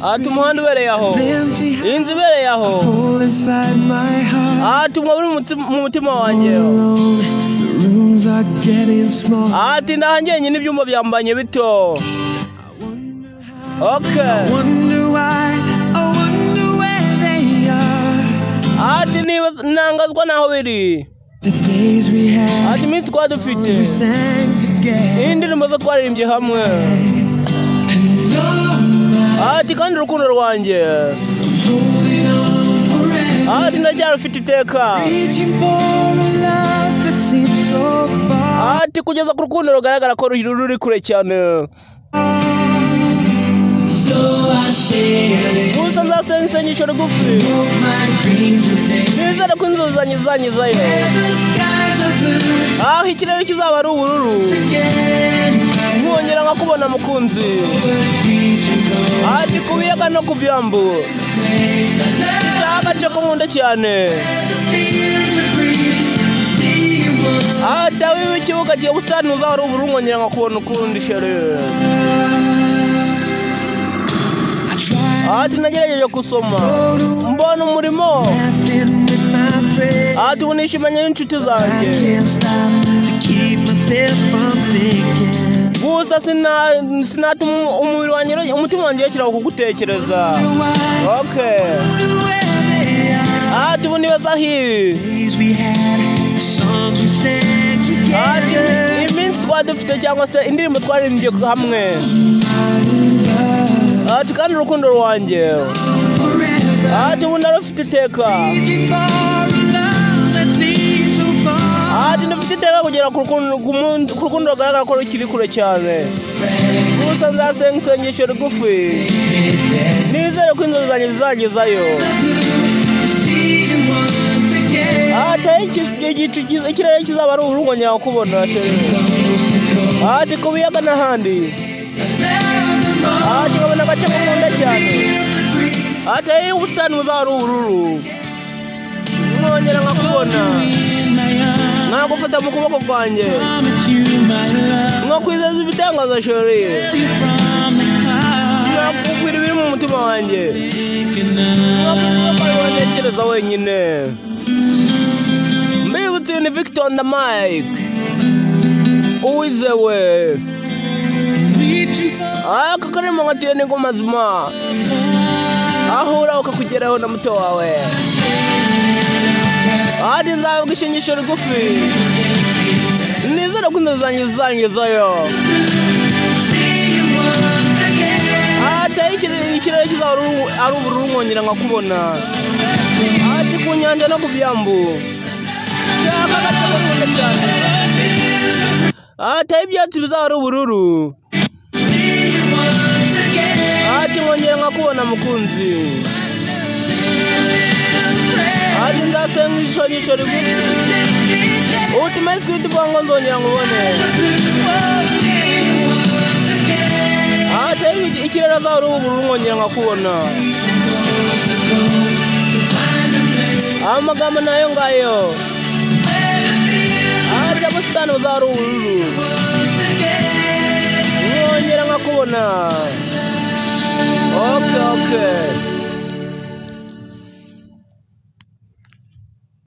ati umuhanda ubereye aho, inzu ibereye aho, ati mwaburi mu mutima wanjye, ati ndahangiye nyine ibyumba byambanye bito. Okay, ati niba nangazwa naho biri, ati iminsi twari dufite indirimbo zo twaririmbye hamwe, ati kandi urukundo rwanjye, ati ndacyarufite iteka, ati kugeza ku rukundo rugaragara ko ruri kure cyane. Gusa nzasenga isengesho rigufi, nizere ko inzozi zanjye zanyizayo, aho ikirere kizaba ari ubururu, nkongera nkakubona mukunzi, ati ku biyaga no ku byambu, agace ko nkunda cyane, ati aho ikibuga cy'ubusitani uzaba ari ubururu, nkongera nkakubona ukundi shere. Ati nagerageje gusoma mbona umurimo, ati unishimanye n'inshuti zanjye, gusa sinatuma umubiri wanjye, umutima wanjye yashyiraho kugutekereza. Okay, ati ubu nibaza hibi, ati iminsi twari dufite cyangwa se indirimbo twaririmbye hamwe, ati kandi urukundo rwanjye, ati ubu ndarufite iteka, ati ndufite iteka kugera ku rukundo rugaragara ko rukiri kure cyane. Gusa nzasenga isengesho rigufi, nizere ko inzozi zanjye zizagezayo, ati ikirere kizaba ari ubururu, nkongera nkakubona, ati ku biyaga n'ahandi, ati nkabona agace ko nkunda cyane, ati ubusitani buzaba ari ubururu, nkongera nkakubona, nkagufata mu kuboko kwanjye, nkakwizeza ibitangaza sheri, nkakubwira ibiri mu mutima wanjye, nkakwizeza wenyine. Mbibutse ni Victor on the mic, uwizewe aka karimo ngatiye ningo mazima, ahura ukakugeraho na muto wawe, ati nzavuga isengesho rigufi, nizere ko inzozi zanjye zayo, ati ikirere kizaba ari ubururu, nkongera nkakubona, ati ku nyanja no ku byambu, cyangwa agace cyane, ati ibyatsi bizaba ari ubururu, ati nkongera nkakubona mukunzi, ati nzasenga isengesho rigufi, utume squid bongo nzongera nkubone, ati ikirere azaba ari ubururu, nkongera nkakubona, amagambo nayo ngayo, ati ubusitani buzaba ari ubururu, nkongera nkakubona. Okay.